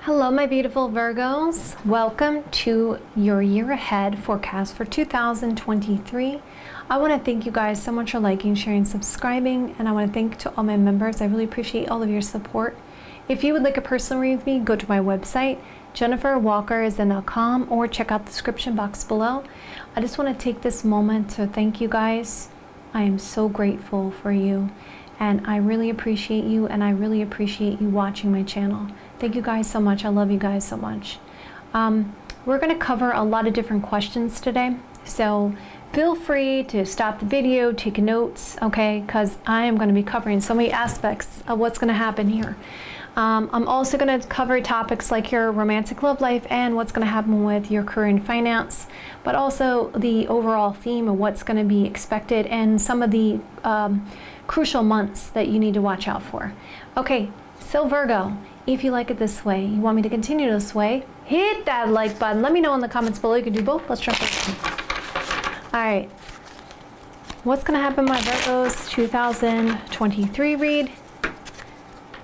Hello, my beautiful Virgos. Welcome to your year ahead forecast for 2023. I want to thank you guys so much for liking, sharing, subscribing, and I want to thank to all my members. I really appreciate all of your support. If you would like a personal read with me, go to my website, JenniferWalkerZen.com, or check out the description box below. I just want to take this moment to thank you guys. I am so grateful for you, and I really appreciate you, and I really appreciate you watching my channel. Thank you guys so much. I love you guys so much. We're going to cover a lot of different questions today, so feel free to stop the video, take notes, okay, because I am going to be covering so many aspects of what's going to happen here. I'm also going to cover topics like your romantic love life and what's going to happen with your career and finance, but also the overall theme of what's going to be expected and some of the crucial months that you need to watch out for. Okay, so Virgo, if you like it this way, you want me to continue this way, hit that like button. Let me know in the comments below. You can do both. Let's jump in. All right. What's going to happen, my Virgos? 2023 read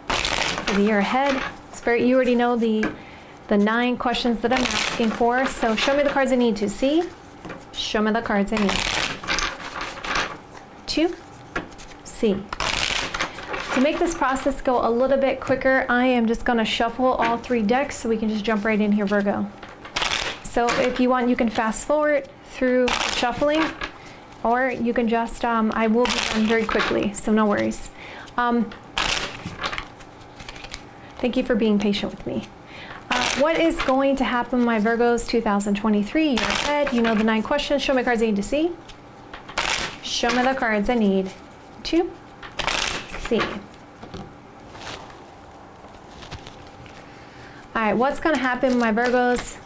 for the year ahead. Spirit, you already know the 9 questions that I'm asking for. So show me the cards I need to see. Show me the cards I need to see. To make this process go a little bit quicker, I am just going to shuffle all 3 decks so we can just jump right in here, Virgo. So if you want, you can fast forward through shuffling, or you can just, I will be done very quickly, so no worries. Thank you for being patient with me. What is going to happen, my Virgos, 2023, year ahead? You know the 9 questions. Show me cards I need to see. Show me the cards I need to see. All right, what's going to happen, my Virgos,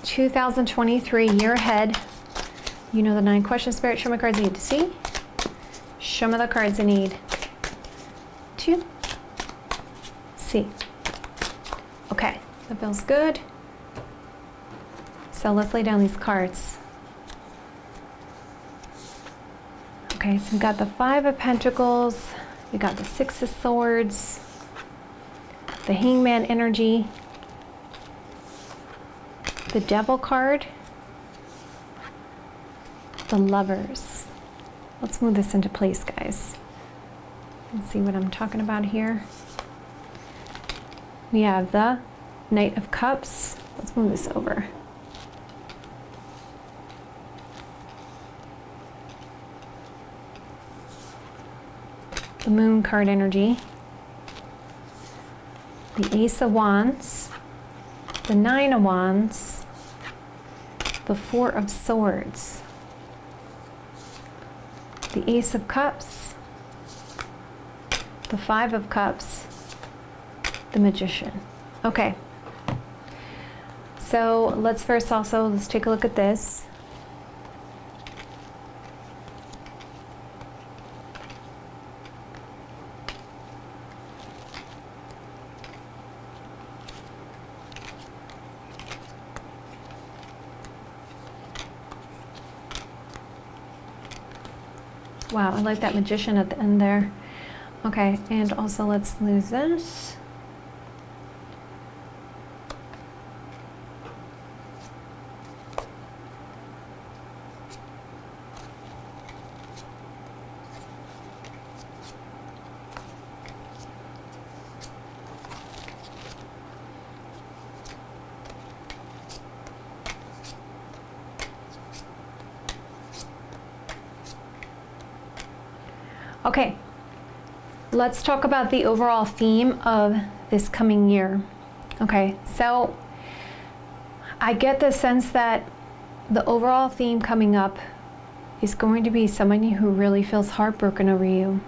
2023, year ahead? You know the 9 questions. Spirit, show me cards I need to see. Show me the cards I need to see. Okay, that feels good. So let's lay down these cards. Okay, so we got the 5 of Pentacles, we got the 6 of Swords, the Hangman energy, the Devil card, the Lovers. Let's move this into place, guys, and see what I'm talking about here. We have the Knight of Cups. Let's move this over. The Moon card energy, the Ace of Wands, the 9 of Wands, the 4 of Swords, the Ace of Cups, the 5 of Cups, the Magician. Okay, so let's take a look at this. Wow, I like that Magician at the end there. Okay, and also let's lose this. Okay, let's talk about the overall theme of this coming year. Okay, so I get the sense that the overall theme coming up is going to be someone who really feels heartbroken over you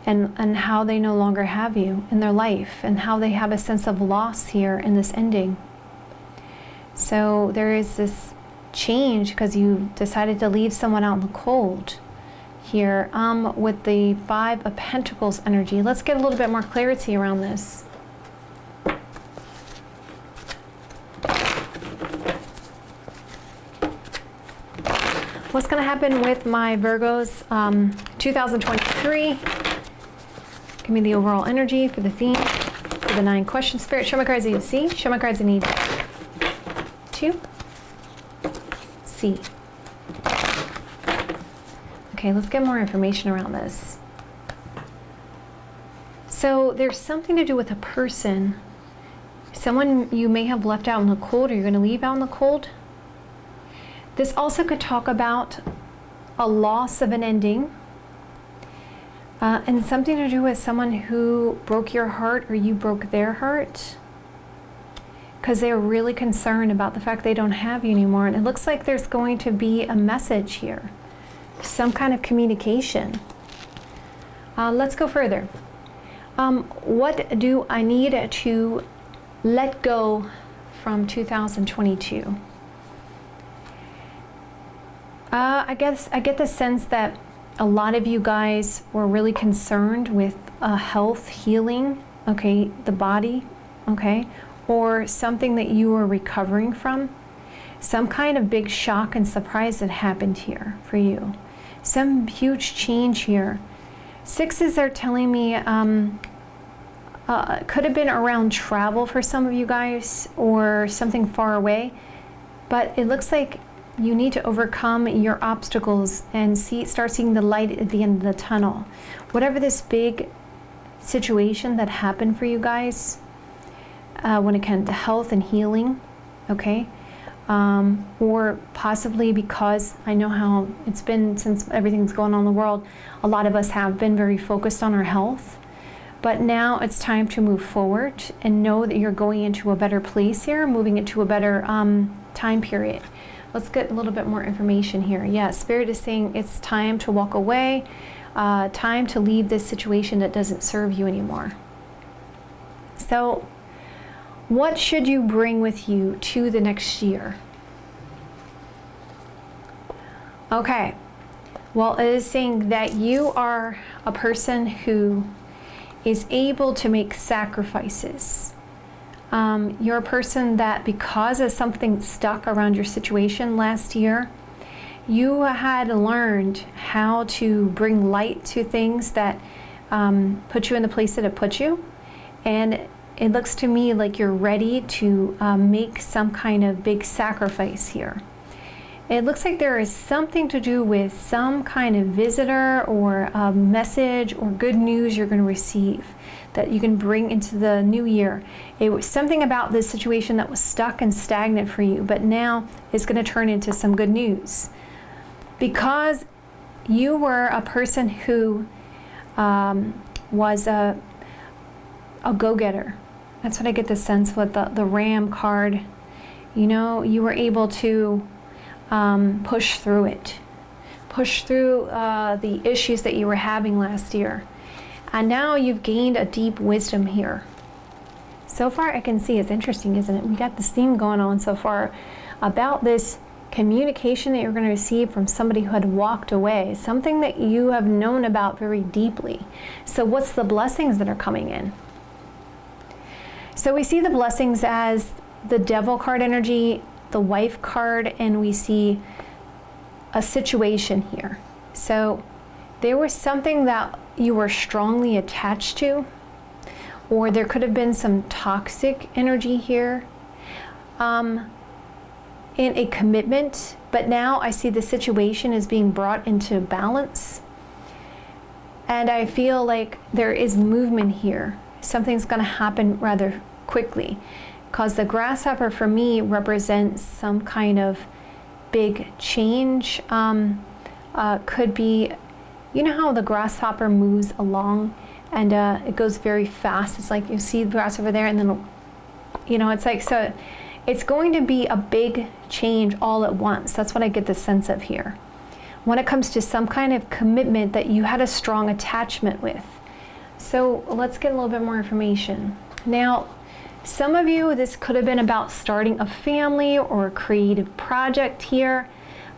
and how they no longer have you in their life and how they have a sense of loss here in this ending. So there is this change because you decided to leave someone out in the cold. Here with the 5 of Pentacles energy. Let's get a little bit more clarity around this. What's going to happen with my Virgos 2023? Give me the overall energy for the theme for for the 9 questions. Spirit, show my cards I need to see. Show my cards I need to see. Okay, let's get more information around this. So there's something to do with a person. Someone you may have left out in the cold, or you're going to leave out in the cold. This also could talk about a loss of an ending. And something to do with someone who broke your heart, or you broke their heart. Because they're really concerned about the fact they don't have you anymore. And it looks like there's going to be a message here. Some kind of communication. Let's go further. What do I need to let go from 2022? I guess I get the sense that a lot of you guys were really concerned with health, healing, okay, the body, okay, or something that you were recovering from. Some kind of big shock and surprise that happened here for you. Some huge change here. Sixes are telling me could have been around travel for some of you guys, or something far away, but it looks like you need to overcome your obstacles and start seeing the light at the end of the tunnel. Whatever this big situation that happened for you guys, when it comes to health and healing, okay? Or possibly because I know how it's been since everything's going on in the world, a lot of us have been very focused on our health. But now it's time to move forward and know that you're going into a better place here, moving into a better time period. Let's get a little bit more information here. Yeah, Spirit is saying it's time to walk away, time to leave this situation that doesn't serve you anymore. So, what should you bring with you to the next year? Okay, well, it is saying that you are a person who is able to make sacrifices. You're a person that, because of something stuck around your situation last year, you had learned how to bring light to things that put you in the place that it put you. And it looks to me like you're ready to make some kind of big sacrifice here. It looks like there is something to do with some kind of visitor or a message or good news you're going to receive that you can bring into the new year. It was something about this situation that was stuck and stagnant for you, but now it's going to turn into some good news. Because you were a person who was a go-getter. That's what I get the sense with the Ram card. You know, you were able to push through it. Push through the issues that you were having last year. And now you've gained a deep wisdom here. So far I can see, it's interesting, isn't it? We got this theme going on so far about this communication that you're going to receive from somebody who had walked away, something that you have known about very deeply. So what's the blessings that are coming in? So we see the blessings as the Devil card energy, the Wife card, and we see a situation here. So there was something that you were strongly attached to, or there could have been some toxic energy here in a commitment, but now I see the situation is being brought into balance, and I feel like there is movement here. Something's going to happen rather quickly, because the grasshopper for me represents some kind of big change. Could be, you know how the grasshopper moves along and it goes very fast. It's like you see the grass over there and then, you know, it's like, so it's going to be a big change all at once. That's what I get the sense of here. When it comes to some kind of commitment that you had a strong attachment with. So let's get a little bit more information. Now, some of you, this could have been about starting a family or a creative project here,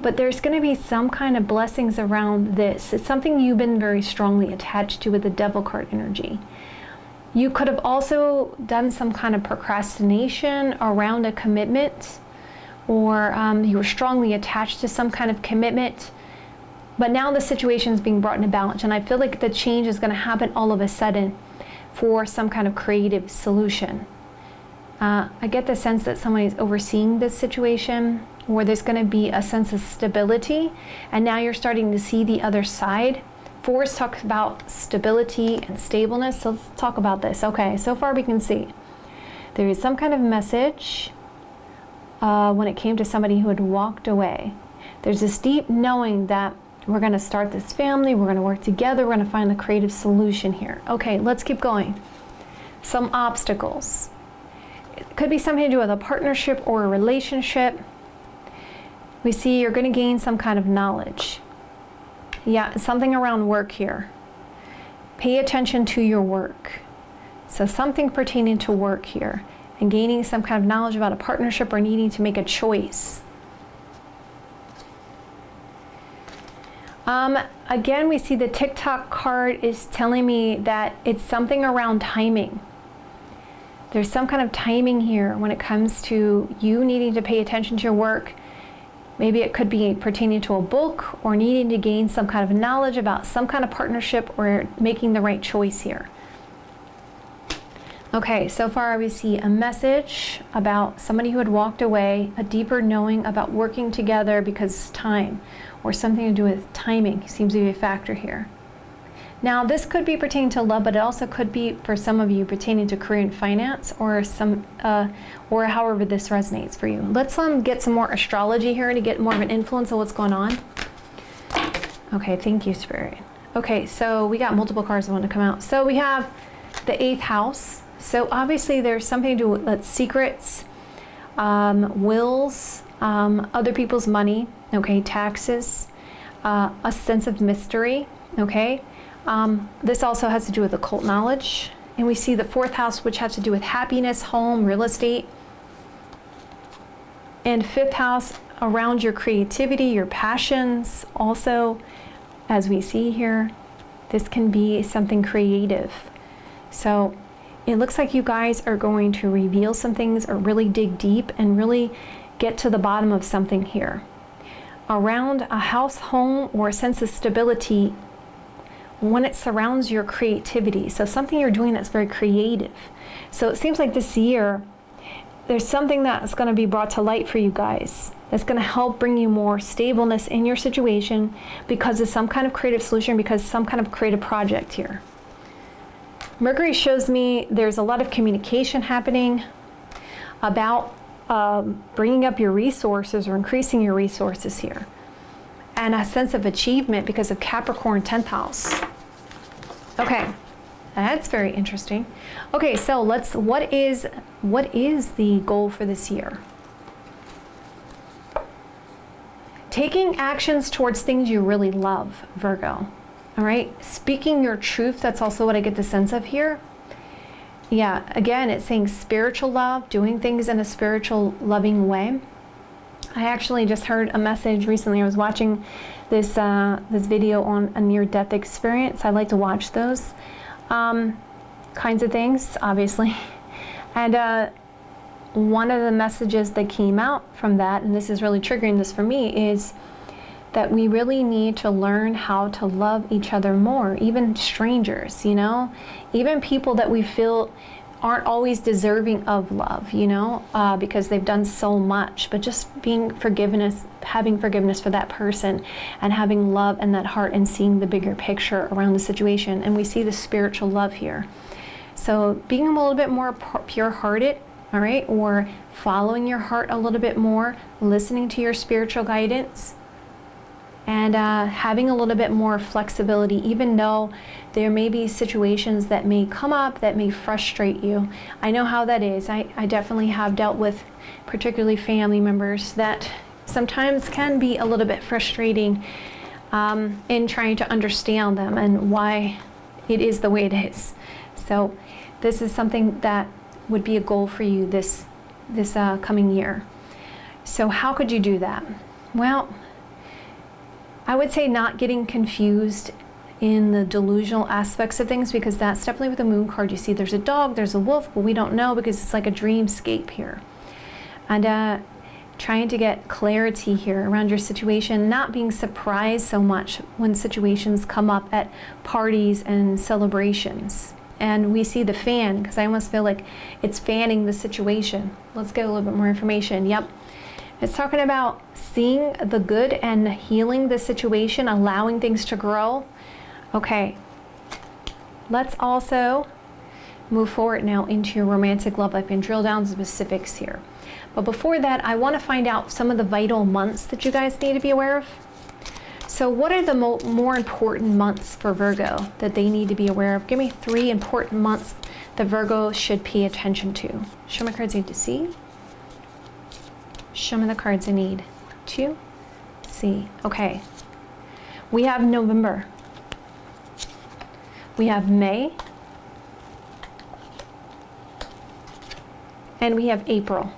but there's going to be some kind of blessings around this. It's something you've been very strongly attached to with the Devil card energy. You could have also done some kind of procrastination around a commitment, or you were strongly attached to some kind of commitment, but now the situation is being brought into balance, and I feel like the change is going to happen all of a sudden. for some kind of creative solution. I get the sense that somebody is overseeing this situation, where there's going to be a sense of stability, and now you're starting to see the other side. Fours talks about stability and stableness, so let's talk about this. Okay, so far we can see there is some kind of message when it came to somebody who had walked away. There's this deep knowing that we're going to start this family, we're going to work together, we're going to find the creative solution here. Okay, let's keep going. Some obstacles. It could be something to do with a partnership or a relationship. We see you're going to gain some kind of knowledge. Yeah, something around work here. Pay attention to your work. So something pertaining to work here, and gaining some kind of knowledge about a partnership or needing to make a choice. Again, we see the TikTok card is telling me that it's something around timing. There's some kind of timing here when it comes to you needing to pay attention to your work. Maybe it could be pertaining to a book, or needing to gain some kind of knowledge about some kind of partnership, or making the right choice here. Okay, so far we see a message about somebody who had walked away, a deeper knowing about working together because time, or something to do with timing seems to be a factor here. Now, this could be pertaining to love, but it also could be, for some of you, pertaining to career and finance, or or however this resonates for you. Let's get some more astrology here to get more of an influence of what's going on. Okay, thank you, Spirit. Okay, so we got multiple cards that want to come out. So we have the 8th house. So obviously there's something to do with secrets, wills, other people's money, okay, taxes, a sense of mystery, okay. This also has to do with occult knowledge. And we see the 4th house, which has to do with happiness, home, real estate. And 5th house around your creativity, your passions. Also, as we see here, this can be something creative. So it looks like you guys are going to reveal some things, or really dig deep and really get to the bottom of something here. Around a house, home, or a sense of stability, when it surrounds your creativity. So something you're doing that's very creative. So it seems like this year, there's something that's going to be brought to light for you guys that's going to help bring you more stableness in your situation, because of some kind of creative solution, because some kind of creative project here. Mercury shows me there's a lot of communication happening about bringing up your resources, or increasing your resources here. And a sense of achievement because of Capricorn 10th house. Okay, that's very interesting. Okay, so what is the goal for this year? Taking actions towards things you really love, Virgo. All right, speaking your truth, that's also what I get the sense of here. Yeah, again, it's saying spiritual love, doing things in a spiritual, loving way. I actually just heard a message recently. I was watching this video on a near-death experience. I like to watch those kinds of things, obviously. And one of the messages that came out from that, and this is really triggering this for me, is that we really need to learn how to love each other more, even strangers, you know, even people that we feel aren't always deserving of love, you know, because they've done so much, but just having forgiveness for that person, and having love in that heart, and seeing the bigger picture around the situation. And we see the spiritual love here. So being a little bit more pure-hearted, all right, or following your heart a little bit more, listening to your spiritual guidance, and having a little bit more flexibility, even though there may be situations that may come up that may frustrate you. I know how that is. I definitely have dealt with particularly family members that sometimes can be a little bit frustrating in trying to understand them and why it is the way it is. So this is something that would be a goal for you this coming year. So how could you do that? Well, I would say not getting confused in the delusional aspects of things, because that's definitely with the moon card. You see there's a dog, there's a wolf, but we don't know, because it's like a dreamscape here. And trying to get clarity here around your situation, not being surprised so much when situations come up at parties and celebrations. and we see the fan, because I almost feel like it's fanning the situation. Let's get a little bit more information. Yep. It's talking about seeing the good and healing the situation, allowing things to grow. Okay. Let's also move forward now into your romantic love life and drill down specifics here. But before that, I want to find out some of the vital months that you guys need to be aware of. So what are the more important months for Virgo that they need to be aware of? Give me 3 important months that Virgo should pay attention to. Show me cards I need to see. Show me the cards I need to see. Okay. We have November. We have May. And we have April.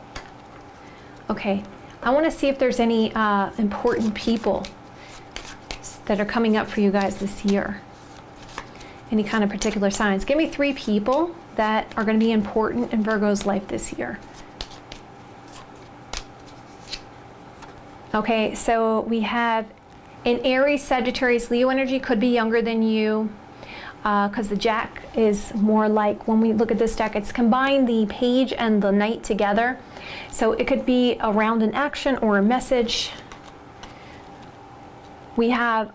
Okay. I want to see if there's any important people that are coming up for you guys this year. Any kind of particular signs. Give me 3 people that are going to be important in Virgo's life this year. Okay, so we have an Aries, Sagittarius, Leo energy. Could be younger than you, because the Jack is more like, when we look at this deck, it's combined the Page and the Knight together. So it could be around an action or a message. We have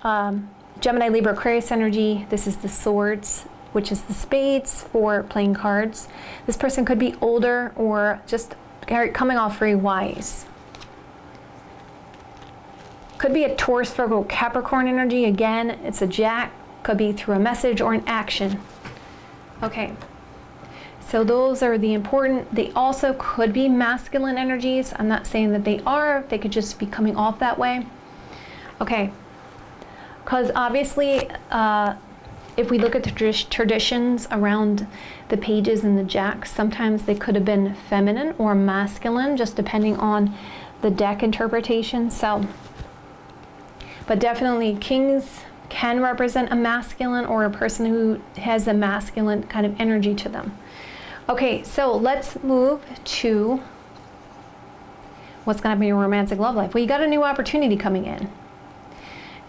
Gemini, Libra, Aquarius energy. This is the Swords, which is the Spades for playing cards. This person could be older or just coming off very wise. Could be a Taurus, Virgo, Capricorn energy. Again, it's a Jack. Could be through a message or an action. Okay. So those are the important. They also could be masculine energies. I'm not saying that they are. They could just be coming off that way. Okay. Because obviously, if we look at the traditions around the Pages and the Jacks, sometimes they could have been feminine or masculine, just depending on the deck interpretation. So, but definitely Kings can represent a masculine or a person who has a masculine kind of energy to them. Okay, so let's move to what's going to be your romantic love life. Well, you got a new opportunity coming in.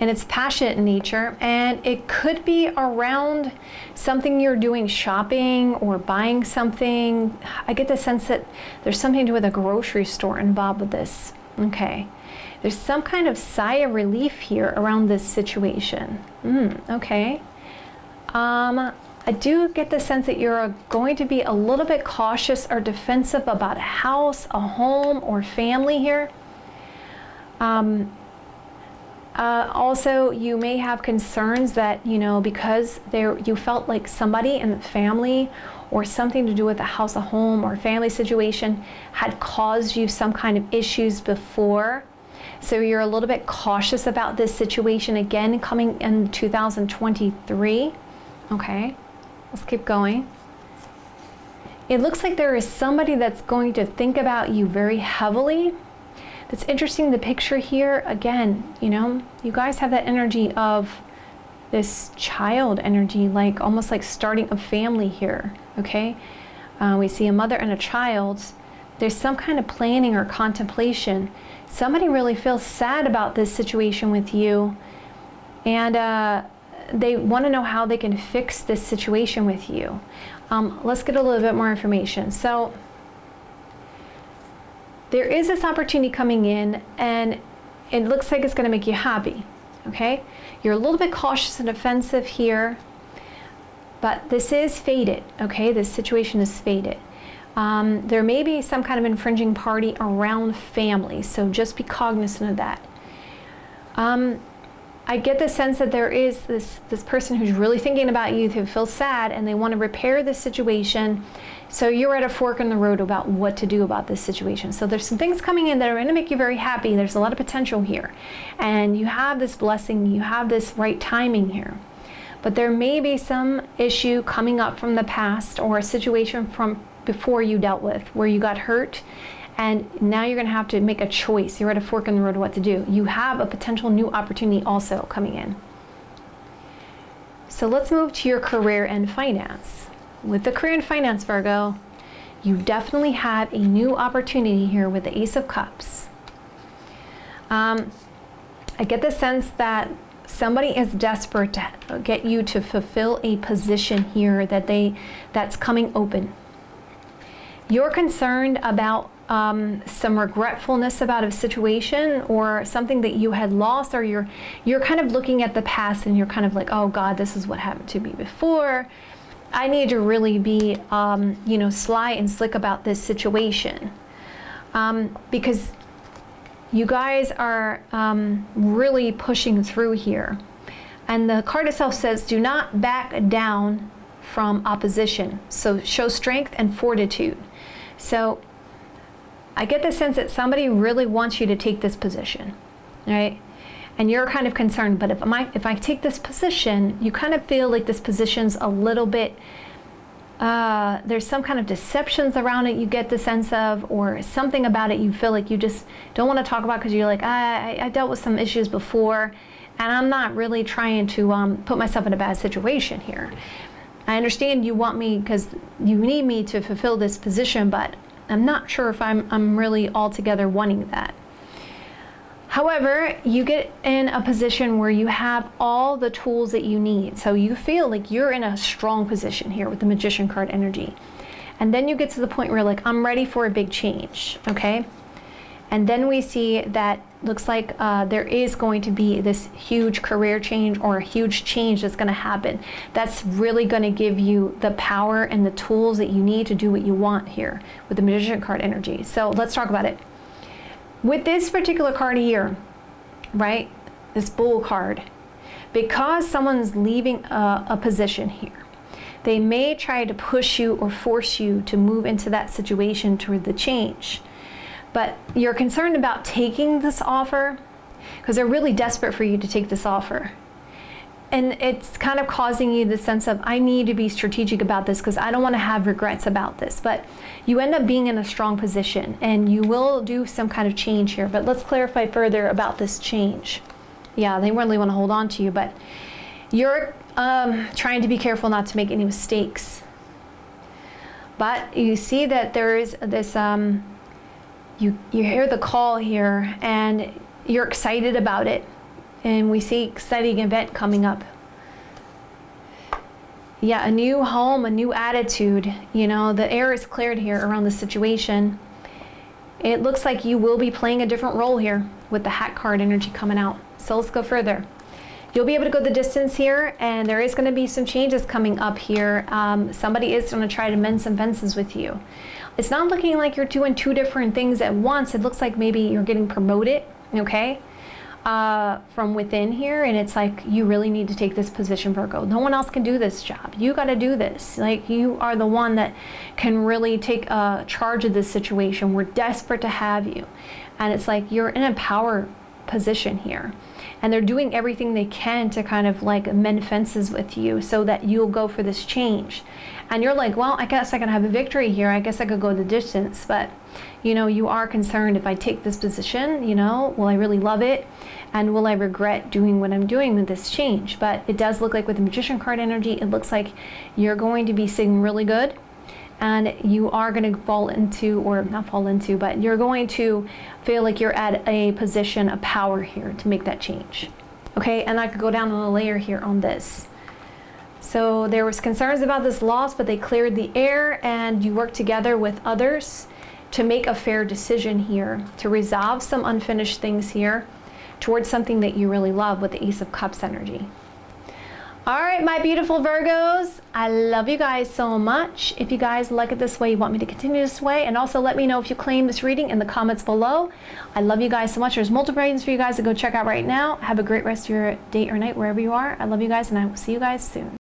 And it's passionate in nature, and it could be around something you're doing, shopping or buying something. I get the sense that there's something to do with a grocery store involved with this. Okay. There's some kind of sigh of relief here around this situation. Okay. I do get the sense that you're going to be a little bit cautious or defensive about a house, a home, or family here. Also, you may have concerns that, you know, because you felt like somebody in the family or something to do with a house, a home, or family situation had caused you some kind of issues before. So you're a little bit cautious about this situation again coming in 2023. Okay, let's keep going. It looks like there is somebody that's going to think about you very heavily. It's interesting, the picture here, again, you know, you guys have that energy of this child energy, like almost like starting a family here, okay? We see a mother and a child. There's some kind of planning or contemplation. Somebody really feels sad about this situation with you, and they want to know how they can fix this situation with you. Let's get a little bit more information. So there is this opportunity coming in, and it looks like it's going to make you happy, okay? You're a little bit cautious and defensive here, but this is fated, okay? This situation is fated. There may be some kind of infringing party around family, so just be cognizant of that. I get the sense that there is this person who's really thinking about you, who feels sad, and they want to repair this situation. So you're at a fork in the road about what to do about this situation. So there's some things coming in that are going to make you very happy. There's a lot of potential here. And you have this blessing, you have this right timing here. But there may be some issue coming up from the past, or a situation from before you dealt with where you got hurt, and now you're going to have to make a choice. You're at a fork in the road of what to do. You have a potential new opportunity also coming in. So let's move to your career and finance. With the career and finance, Virgo, you definitely have a new opportunity here with the Ace of Cups. I get the sense that Somebody is desperate to get you to fulfill a position here that's coming open. You're concerned about some regretfulness about a situation or something that you had lost, or you're kind of looking at the past and you're kind of like, oh God, this is what happened to me before. I need to really be, sly and slick about this situation, because you guys are really pushing through here. And the card itself says, do not back down from opposition. So show strength and fortitude. So I get the sense that somebody really wants you to take this position, right? And you're kind of concerned, but if I take this position, you kind of feel like this position's a little bit, there's some kind of deceptions around it you get the sense of, or something about it you feel like you just don't want to talk about because you're like, I dealt with some issues before, and I'm not really trying to put myself in a bad situation here. I understand you want me because you need me to fulfill this position, but I'm not sure if I'm really altogether wanting that. However, you get in a position where you have all the tools that you need. So you feel like you're in a strong position here with the Magician card energy. And then you get to the point where you're like, I'm ready for a big change, okay? And then we see that looks like there is going to be this huge career change or a huge change that's going to happen. That's really going to give you the power and the tools that you need to do what you want here with the Magician card energy. So let's talk about it. With this particular card here, right, this Bull card, because someone's leaving a position here, they may try to push you or force you to move into that situation toward the change. But you're concerned about taking this offer because they're really desperate for you to take this offer. And it's kind of causing you the sense of, I need to be strategic about this because I don't want to have regrets about this. But you end up being in a strong position and you will do some kind of change here. But let's clarify further about this change. Yeah, they really want to hold on to you, but you're trying to be careful not to make any mistakes. But you see that there is this, you hear the call here and you're excited about it. And we see exciting event coming up. Yeah, a new home, a new attitude. You know, the air is cleared here around the situation. It looks like you will be playing a different role here with the Hat card energy coming out. So let's go further. You'll be able to go the distance here, and there is going to be some changes coming up here. Somebody is going to try to mend some fences with you. It's not looking like you're doing two different things at once. It looks like maybe you're getting promoted, okay? From within here, and it's like, you really need to take this position, Virgo. No one else can do this job. You got to do this. Like, you are the one that can really take charge of this situation. We're desperate to have you. And it's like, you're in a power position here. And they're doing everything they can to kind of like mend fences with you so that you'll go for this change. And you're like, well, I guess I can have a victory here. I guess I could go the distance. But, you know, you are concerned, if I take this position, you know, will I really love it? And will I regret doing what I'm doing with this change? But it does look like with the Magician card energy, it looks like you're going to be sitting really good. And you are going to fall into, or not fall into, but you're going to feel like you're at a position of power here to make that change. Okay, and I could go down on a layer here on this. So there was concerns about this loss, but they cleared the air, and you worked together with others to make a fair decision here, to resolve some unfinished things here towards something that you really love with the Ace of Cups energy. All right, my beautiful Virgos, I love you guys so much. If you guys like it this way, you want me to continue this way, and also let me know if you claim this reading in the comments below. I love you guys so much. There's multiple readings for you guys to go check out right now. Have a great rest of your day or night wherever you are. I love you guys, and I will see you guys soon.